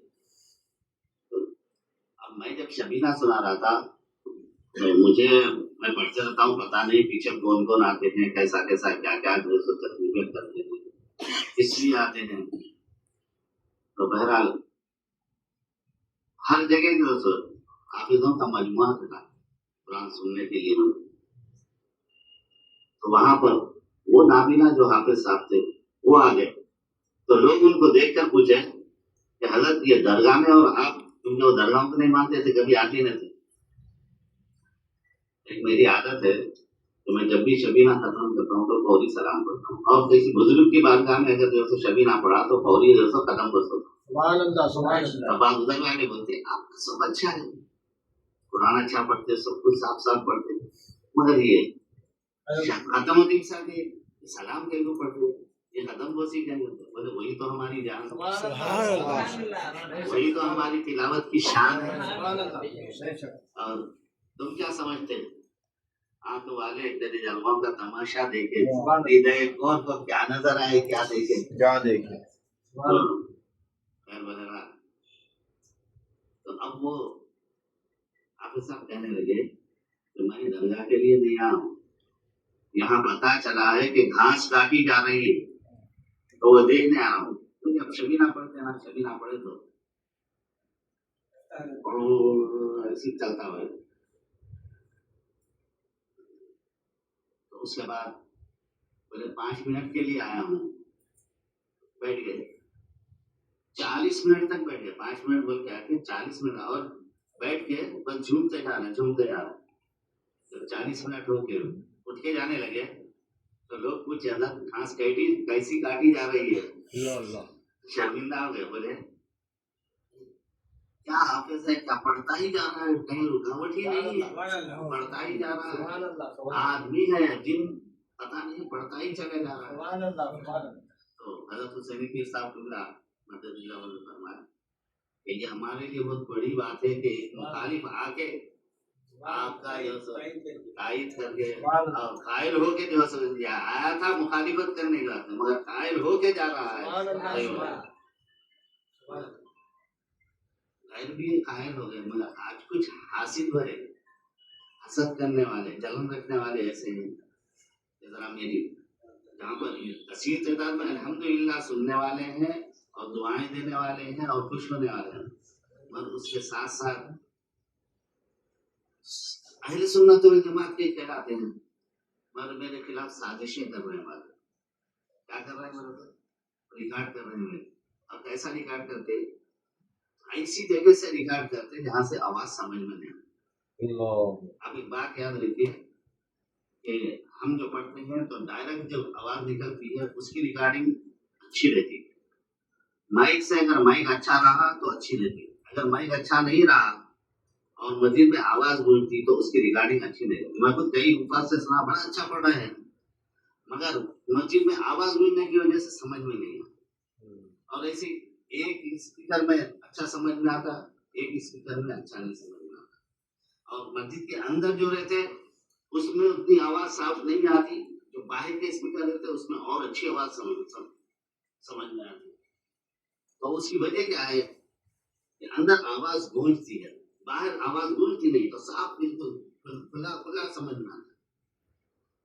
اب میں جب شبینہ سنا رہا تھا تو مجھے، میں پڑھتے رہتا ہوں، پتا نہیں پیچھے کون کون آتے ہیں، کیسا کیسا کیا کیا تکلیفیں کرتے ہیں، کس لیے آتے ہیں۔ تو بہرحال ہر جگہ جو حافظوں کا مجموعہ تھا قرآن سننے کے لیے، تو وہاں پر وہ نابینا جو حافظ صاحب تھے وہ آ گئے، تو لوگ ان کو دیکھ کر پوچھے کہ حضرت یہ درگاہ میں، اور آپ کیونکہ وہ درگاہوں کو نہیں مانتے تھے، کبھی آتے نہ تھے۔ ایک میری عادت ہے کہ میں جب بھی شبینہ ختم کرتا ہوں تو فوری سلام کرتا ہوں، اور کسی بزرگ کی بارگاہ میں اگر جو ہے شبینہ پڑھا تو فوری جو ہے ختم کر سکتا ہوں۔ اب آپ ادھر والے بولتے ہیں آپ کا سب اچھا ہے، قرآن اچھا پڑھتے، سب کچھ صاف صاف پڑھتے، مگر یہ ختم ہوتی کے ساتھ یہ سلام کے کو پڑھتے، یہ ختم کو سیکھیں گے، بولے وہی تو ہماری جان ہے، وہی تو ہماری تلاوت کی شان ہے۔ اور تم کیا سمجھتے ہیں؟ آنکھ والے تیرے جلووں کا تماشا دیکھے، ہدے کون کو کیا نظر آئے، کیا دیکھے کیا دیکھیں۔ خیر وغیرہ۔ تو اب وہ حافظ صاحب کہنے لگے کہ میں درگاہ کے لیے نہیں آیا ہوں، یہاں پتا چلا ہے کہ گھاس کاٹی جا رہی ہے تو وہ دیکھنے آیا ہوں۔ کیونکہ اب شبینہ پڑھتے ہیں نا، شبینہ پڑھے تو ایسی چلتا ہوا۔ تو اس کے بعد بولے 5 منٹ کے لیے آیا ہوں، بیٹھ گئے، 40 منٹ تک بیٹھ گئے، 5 منٹ بول کے آتے 40 منٹ، اور بیٹھ کے بس جھومتے جا رہے، جھومتے جا رہے۔ جب 40 منٹ ہو کے اٹھ کے جانے لگے تو لوگ پوچھے حضرت گھاس کیسی کاٹی جا رہی ہے؟ شرمندہ ہو گئے، بولے کیا حافظ ہے، کیا پڑھتا ہی جا رہا ہے، کہیں رکاوٹ ہی نہیں ہے، پڑھتا ہی جا رہا ہے، آدمی ہے جن پتا نہیں پڑھتا ہی چلے جا رہا ہے۔ تو حضرت حسینی پیر صاحب مدد اللہ علیہ فرمائے کہ یہ ہمارے لیے بہت بڑی بات ہے کہ مخالف آ کے آپ کا تائید کر کے اور قائل ہو کے جو آیا تھا مخالفت کرنے کا، مگر قائل ہو کے جا رہا ہے۔ غیر بھی قائل ہو گئے، مگر آج کچھ حاصل ہوئے، حسد کرنے والے، جلن رکھنے والے ایسے ہیں۔ ذرا میری جہاں پر کثیر تعداد میں الحمدللہ سننے والے ہیں اور دعائیں دینے والے ہیں اور خوش ہونے والے ہیں، مگر اس کے ساتھ ساتھ اہل سنت والجماعت کے کہلاتے ہیں، مگر میرے خلاف سازشیں کر رہے ہیں والے۔ کیا کر رہے ہیں؟ میرے ریکارڈ کر رہے ہیں، اور کیسا ریکارڈ کرتے؟ ایسی جگہ سے ریکارڈ کرتے جہاں سے آواز سمجھ میں نہیں آتی۔ اب ایک بات یاد رکھیے کہ ہم جو پڑھتے ہیں تو ڈائریکٹ جو آواز نکلتی ہے اس کی ریکارڈنگ اچھی رہتی ہے، مائک سے اگر مائک اچھا رہا تو اچھی رہتی ہے، اگر مائک اچھا نہیں رہا اور مسجد میں آواز گونجتی تو اس کی ریکارڈنگ اچھی نہیں رہتی۔ میں خود کئی حفاظ سے سنا بڑا اچھا پڑھ رہے ہیں، مگر مسجد میں آواز گونجنے کی وجہ سے سمجھ میں نہیں آتا، اور ایسی ایک اسپیکر میں اچھا سمجھ میں آتا، ایک اسپیکر میں اچھا نہیں سمجھ میں آتا، اور مسجد کے اندر جو رہتے اس میں اتنی آواز صاف نہیں آتی، جو باہر کے اسپیکر رہتے اس میں اور اچھی آواز سمجھ میں آتی۔ تو اس کی وجہ کیا ہے کہ اندر آواز گونجتی ہے، باہر آواز گونجتی نہیں، تو صاف بالکل کھلا سمجھ میں آتا۔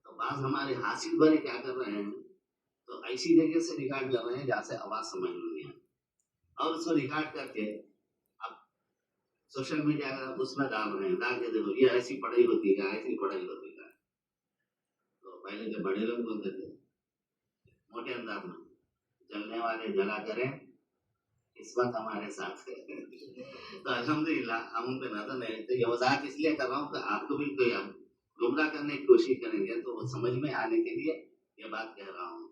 تو بعض ہمارے حاصل بڑے کیا کر رہے ہیں، تو ایسی جگہ سے ریکارڈ کر رہے ہیں جہاں سے آواز سمجھ میں نہیں آتی، اور اس کو ریکارڈ کر کے اب سوشل میڈیا کا اس میں ڈال رہے ہیں، ڈال کے دیکھو یہ ایسی پڑھائی ہوتی ہے، ایسی پڑھائی ہوتی ہے۔ تو پہلے کے بڑے لوگ بولتے تھے موٹے انداز میں جلنے والے جلا کریں اس وقت ہمارے ساتھ ہے. تو الحمدللہ ہم ان پہ نظر نہیں رکھتے. یہ وضاحت اس لیے کر رہا ہوں کہ آپ کو بھی کوئی گمراہ کرنے کی کوشش کریں گے تو وہ سمجھ میں آنے کے لیے یہ بات کہہ رہا ہوں.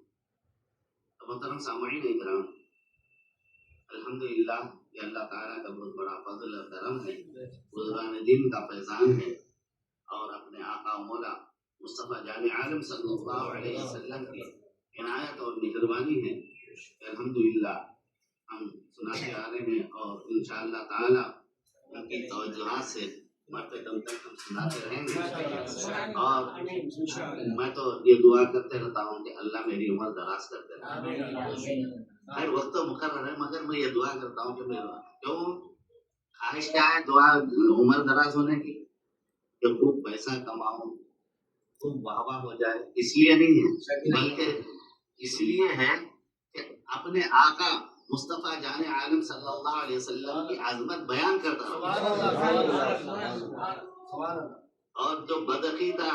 تو محترم سامعین اکرام، الحمدللہ یہ اللہ تعالیٰ کا بہت بڑا فضل اور کرم ہے، بزرگان دین کا فیضان ہے، اور اپنے آقا و مولا مصطفیٰ جان عالم صلی اللہ علیہ وسلم کی عنایت اور مہربانی ہے. الحمدللہ ہم سناتے آ رہے ہیں اور انشاءاللہ تعالی ان کی توجہات سے مرتے دم تک ہم سناتے رہیں گے. اور میں تو یہ دعا کرتے رہتا ہوں کہ اللہ میری عمر دراز کرتے رہے. خیر وقت تو مقرر ہے مگر میں یہ دعا کرتا ہوں کہ میرا کیوں خواہش کیا ہے دعا عمر دراز ہونے کی کہ خوب پیسہ کماؤں خوب واہ واہ ہو جائے، اس لیے نہیں ہے بلکہ اس لیے ہے کہ اپنے آقا مصطفیٰ جان عالم صلی اللہ علیہ وسلم کی عظمت بیان کرتا رہوں، اور جو بدعقیدہ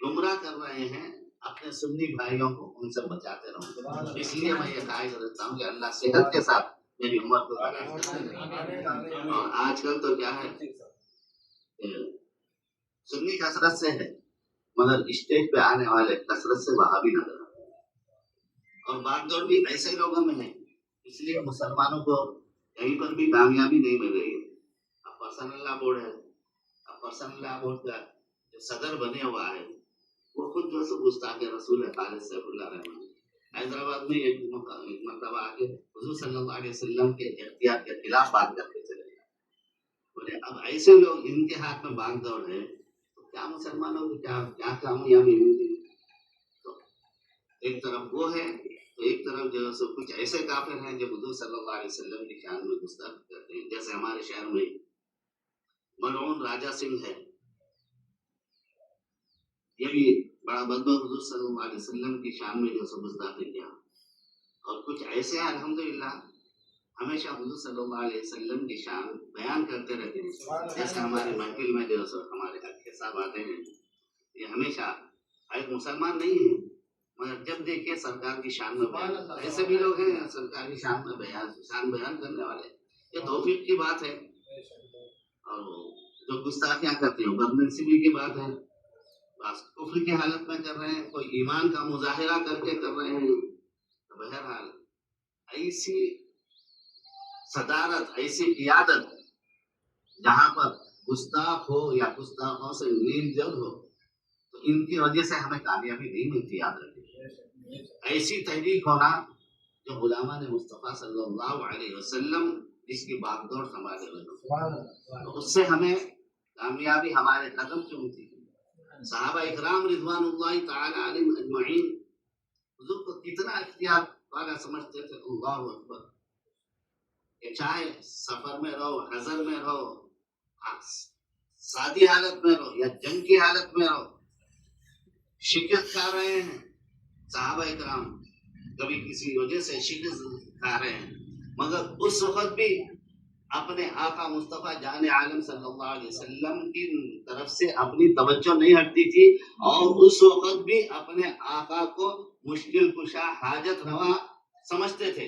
گمراہ کر رہے ہیں اپنے سنی بھائیوں کو ان سے بچاتے رہوں. اس لیے میں یہ خواہش رکھتا ہوں کہ اللہ صحت کے ساتھ میری عمر کو دراز کرے. اور آج کل تو کیا ہے سنی کثرت سے ہے مگر اسٹیج پہ آنے والے کثرت سے وہابی نظر آتے ہیں، اور باغ دوڑ بھی ایسے لوگوں میں ہے. اس لیے مسلمانوں کو کہیں پر بھی کامیابی نہیں مل رہی ہے. اب پرسن اللہ بورڈ ہے، اب پرسن اللہ بورڈ کا جو صدر بنے ہوا ہے وہ خود جو ہے گستاخ رسول ہے خالد سیف اللہ رحمٰن حیدرآباد میں ایک مرتبہ آ کے حضور صلی اللہ علیہ وسلم کے اختیار کے خلاف بات کر کے چلے گئے. بولے اب ایسے لوگ ان کے ہاتھ میں باغ دوڑ ہے تو کیا مسلمانوں کو کیا کامیابی ملتی. تو ایک طرف وہ ہے تو ایک طرف جو ہے کچھ ایسے کافر ہیں جو حضور صلی اللہ علیہ وسلم کی شان میں گستاخی کرتے ہیں. جیسے ہمارے شہر میں ملعون راجا سنگھ ہے، یہ بھی بڑا بدبو حضور صلی اللہ علیہ وسلم کی شان میں جو ہے گستاخی کیا. اور کچھ ایسے ہیں الحمدللہ ہمیشہ حضور صلی اللہ علیہ وسلم کی شان بیان کرتے رہتے ہیں. جیسے ہمارے محفل میں جو ہے ہمارے حق صاحب آتے ہیں، یہ ہمیشہ ایک مسلمان نہیں ہے مگر جب دیکھیں سرکار کی شان میں بیان، ایسے بھی لوگ ہیں سرکار کی شان میں شان بیان کرنے والے. یہ توفیق کی بات ہے، اور جو گستاخیاں کرتے ہیں بدنصیبی کی بات ہے. بس کفر کی حالت میں کر رہے ہیں، کوئی ایمان کا مظاہرہ کر کے کر رہے ہیں. بہرحال ایسی صدارت ایسی قیادت جہاں پر گستاخ ہو یا گستاخوں سے نیل جل ہو تو ان کی وجہ سے ہمیں کامیابی نہیں ملتی. یاد رکھیں ایسی تحریک ہونا جو غلامان مصطفیٰ صلی اللہ علیہ وسلم جس کی باغ دوڑ سنبھالے ہوئے تو اس سے ہمیں کامیابی ہمارے قدم چومتی ہے. صحابہ اکرام رضوان اللہ تعالی علیہم اجمعین حضور کو کتنا اختیار والا سمجھتے تھے. اللہ اکبر، کہ چاہے سفر میں رہو، حضر میں رہو، سادی حالت میں رہو یا جنگ کی حالت میں رہو، شکست کھا رہے ہیں صحابہ اکرام، کبھی کسی وجہ سے شکست کھا رہے ہیں مگر اس وقت بھی اپنے آقا مصطفیٰ جان عالم صلی اللہ علیہ وسلم کی طرف سے اپنی توجہ نہیں ہٹتی تھی، اور اس وقت بھی اپنے آقا کو مشکل کشا حاجت روا سمجھتے تھے.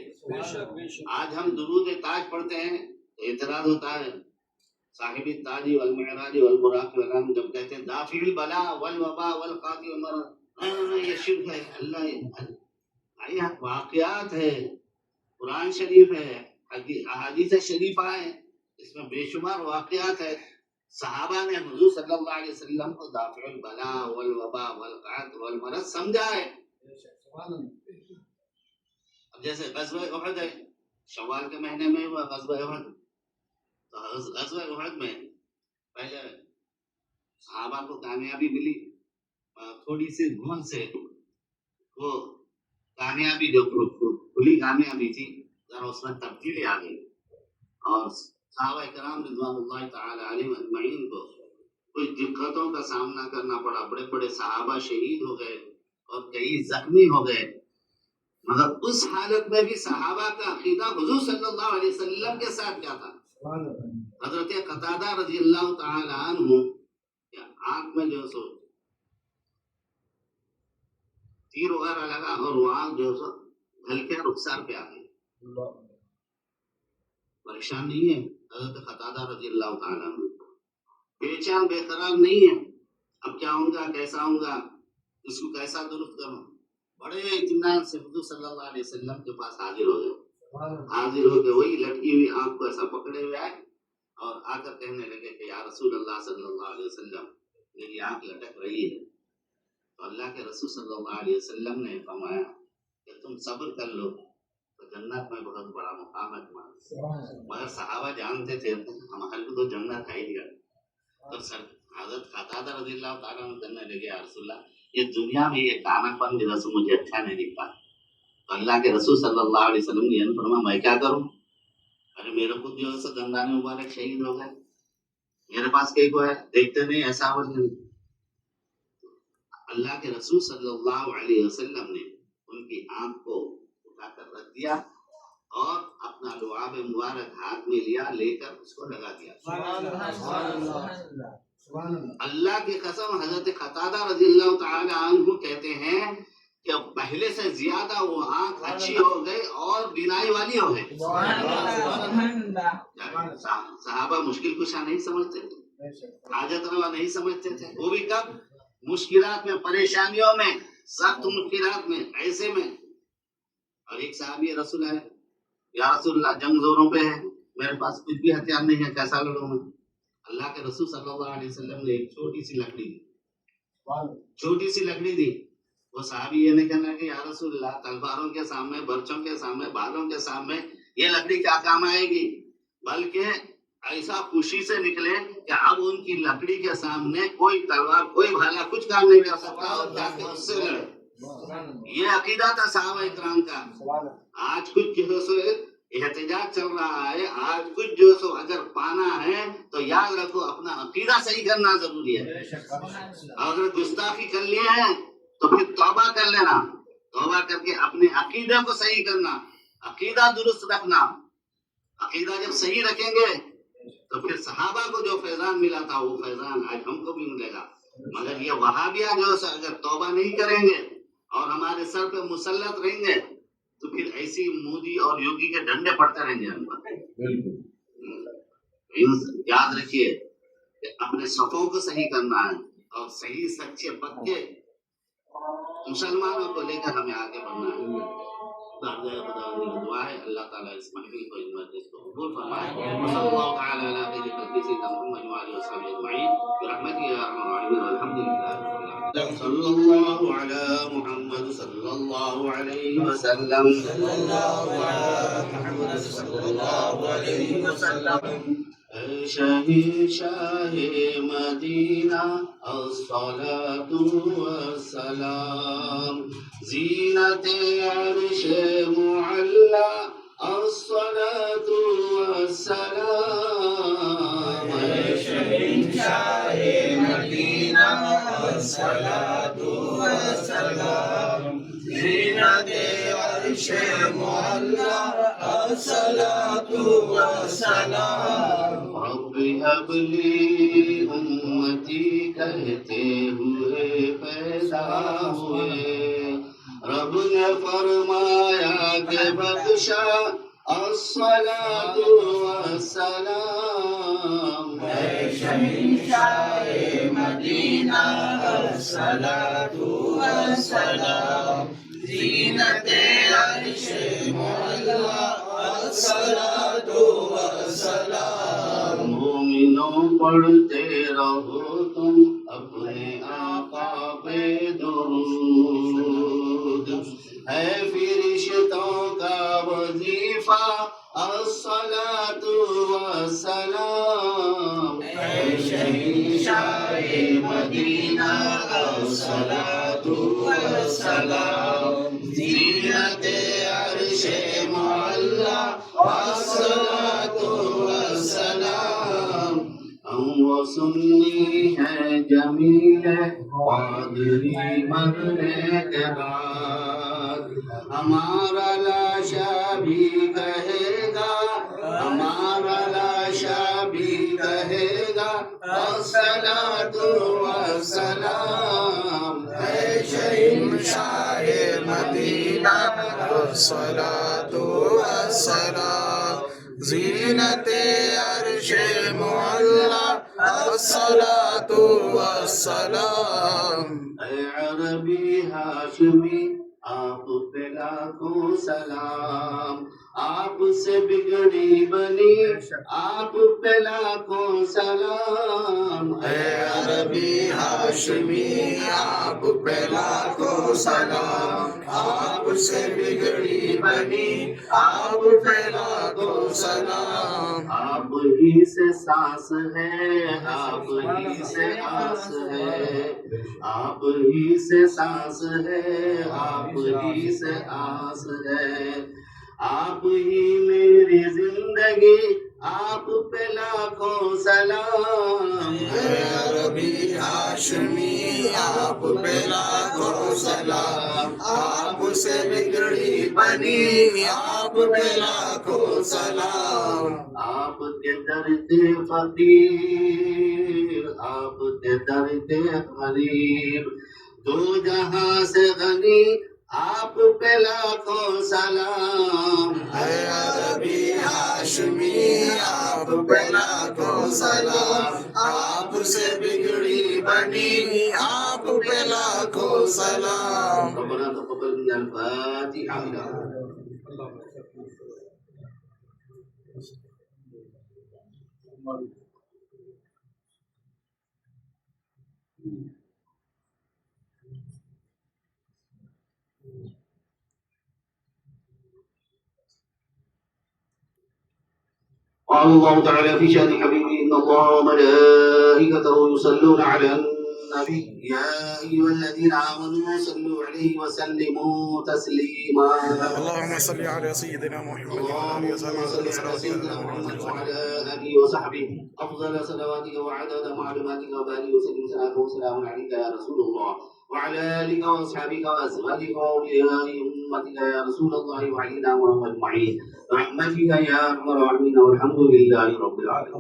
آج ہم درود تاج پڑھتے ہیں تو اعتراض ہوتا ہے صاحب التاج والمعراج والبراق والنام جب کہتے ہیں دافع البلا والوبا والقاضی والمرض، یہ شرک ہے. اللہ یہ واقعات ہے، قرآن شریف ہے، احادیث شریفہ ہے، اس میں بے شمار واقعات ہے. صحابہ نے حضور صلی اللہ علیہ وسلم کو دافع البلا والوبا والقحط والمرض سمجھا ہے. اب جیسے غزوہ احد ہے، شوال کے مہینے میں ہوا غزوہ احد. تو غزوہ احد میں پہلے صحابہ کو کامیابی ملی، تھوڑی سی گھون سے وہ کامیابی جو کھلی کامیابی تھی ذرا اس میں تبدیلی آ گئی، اور صحابہ کرام رضوان اللہ تعالی علیہم اجمعین کو کچھ دقتوں کا سامنا کرنا پڑا. بڑے بڑے صحابہ شہید ہو گئے اور کئی زخمی ہو گئے، مگر اس حالت میں بھی صحابہ کا عقیدہ حضور صلی اللہ علیہ وسلم کے ساتھ کیا تھا. حضرت قتادہ رضی اللہ تعالی عنہ آنکھ میں جو سو تیر وغیرہ لگا اور وہ آنکھ جو ہے ہلکے رخسار پہ آ گئی. پریشان نہیں ہے حضرت قتادہ رضی اللہ تعالیٰ عنہ, بے چین بے قرار نہیں ہے, اب کیا ہوں گا, کیسا ہوں گا, اس کو کیسا درست کروں. بڑے اطمینان سے حضور صلی اللہ علیہ وسلم کے پاس حاضر ہو گئے. حاضر ہو کے وہی لٹکی ہوئی آنکھ کو ایسا پکڑے ہوئے آئے اور آ کر کہنے لگے کہ یا رسول اللہ صلی اللہ علیہ وسلم میری آنکھ لٹک رہی ہے. تو اللہ کے رسول صلی اللہ علیہ وسلم نے فرمایا کہ تم صبر کر لو تو جنت میں بہت بڑا مقام ہے تمہارا. مگر صحابہ جانتے تھے ہمارے کو تو جنت ہے ہی. تو حضرت قتادہ رضی اللہ تعالیٰ عنہ کہنے لگے یا رسول اللہ اس دنیا میں یہ کانا پن جو رسول مجھے اچھا نہیں دکھتا. تو اللہ کے رسول صلی اللہ علیہ وسلم نے یہ فرمایا میں کیا کروں, ارے میرے خود جو ہے گندان مبارک شہید ہو گئے, میرے پاس کئی کو ہے, دیکھتے نہیں ایسا ہو نہیں. اللہ کے رسول صلی اللہ علیہ وسلم نے ان کی آنکھ کو اٹھا کر رکھ دیا اور اپنا لعاب مبارک ہاتھ میں لیا, لے کر اس کو لگا دیا. اللہ کی قسم حضرت قتادہ رضی اللہ تعالی عنہ کہتے ہیں کہ پہلے سے زیادہ وہ آنکھ اچھی ہو گئی اور بینائی والی ہو گئی. صحابہ مشکل کشا نہیں سمجھتے تھے, حاجت روا نہیں سمجھتے تھے, وہ بھی کب مشکلات میں, پریشانیوں میں, سخت مشکلات میں, ایسے میں. اور ایک صحابی رسول ہے, یا رسول اللہ جنگ زوروں پہ ہے, میرے پاس کچھ بھی ہتھیار نہیں ہے, کیسا لڑوں میں. اللہ کے رسول صلی اللہ علیہ وسلم نے ایک چھوٹی سی لکڑی دی. وہ صحابی یہ نہیں کہنا کہ یا رسول اللہ تلواروں کے سامنے, برچوں کے سامنے, بالوں کے سامنے یہ لکڑی کیا کام آئے گی, بلکہ ایسا خوشی سے نکلے کہ اب ان کی لکڑی کے سامنے کوئی تلوار, کوئی بھالا کچھ کام نہیں کر سکتا اور جا کے اس سے لڑے. یہ عقیدہ تھا صحابہ اکرام کا. آج کچھ جو ہے احتجاج چل رہا ہے, آج کچھ جو سو اگر پانا ہے تو یاد رکھو اپنا عقیدہ صحیح کرنا ضروری ہے. اگر گستاخی کر لیے ہیں تو پھر توبہ کر لینا, توبہ کر کے اپنے عقیدے کو صحیح کرنا, عقیدہ درست رکھنا. عقیدہ جب صحیح رکھیں گے تو پھر صحابہ کو جو فیضان ملا تھا وہ فیضان آج ہم کو بھی ملے گا. مگر یہ وہابیہ جو اگر توبہ نہیں کریں گے اور ہمارے سر پہ مسلط رہیں گے تو پھر ایسی مودی اور یوگی کے ڈنڈے پڑتے رہیں گے ہم پر. یاد رکھیے کہ اپنے صفوں کو صحیح کرنا ہے اور صحیح سچے پکے مسلمانوں کو لے کر ہمیں آگے بڑھنا ہے. دعا ہے اللہ تعالیٰ اس محفل کو قبول فرمائے. صلی اللہ تعالی علی خیر خلق سیدنا محمد و آلہ وصحبہ اجمعین برحمتہ یا ارحم الراحمین والحمد للہ رب العالمین. صلی اللہ علی محمد صلی اللہ علیہ وسلم. صلی اللہ علی محمد صلی اللہ علیہ وسلم. اے شہنشاہ مدینہ الصلاۃ والسلام, زینت عرش معلا الصلاۃ والسلام. اے شہنشاہ مدینہ الصلاۃ والسلام, زینت عرش معلا الصلاۃ والسلام. رب هب لی امتی کہتے ہوئے پیدا ہوئے, رب نے فرمایا کہ بخشا الصلاۃ والسلام. اے شہنشاہ مدینہ الصلاۃ والسلام, زینت عرش معلا الصلاۃ والسلام. مومنوں پڑھتے رہو تم اپنے آقا پہ درود, ہے فرشتوں کا وظیفہ الصلاۃ والسلام. اے شہنشاہ مدینہ الصلاۃ والسلام, زینت عرش معلا الصلاۃ والسلام. ہم وہ سنی ہے جمیل قادری مرنے کے بعد, ہمارا لاشا بھی کہے گا, ہمارا لاشا بھی کہے گا الصلاۃ والسلام. اے شہنشاہ المدینہ والصلاة والسلام زینت عرش معلا الصلاة والسلام اے عربی ہاشمی آپ پہ لاکھوں سلام آپ سے بگڑی بنی آپ پہ لاکھوں سلام اے عربی ہاشمی آپ پہ لاکھوں سلام آپ سے بگڑی بنی آپ پہ لاکھوں سلام آپ ہی سے سانس ہے آپ ہی سے آس ہے آپ ہی سے سانس ہے آپ ہی سے آس ہے آپ ہی میری زندگی آپ پہ لاکھوں سلام اے عربی ہاشمی آپ پہ لاکھوں سلام آپ سے بگڑی بنی آپ پہ لاکھوں سلام آپ کے در کے فقیر آپ کے در کے غریب دو جہاں سے غنی آپ پہ لاکھوں سلام اے عربی ہاشمی آپ پہ لاکھوں سلام آپ سے بگڑی بنی آپ پہ لاکھوں سلام ربنا تقبل منا الفاتحة قال الله تعالى في شأن حبيبه إن الله وملائكته يصلون على النبي يا أيها الذين آمنوا صلوا عليه وسلموا تسليما اللهم صل على سيدنا محمد اللهم صل على سيدنا محمد وعلى آله وصحبه أفضل صلواتك وعدد معلوماتك وبارك وسلم صلاة وسلام عليك يا رسول الله وعلى آلك وأصحابك وأزواجك وأولياء أمتك يا رسول الله وعلينا معهم أجمعين برحمتك يا أرحم الراحمين والحمد لله رب العالمين.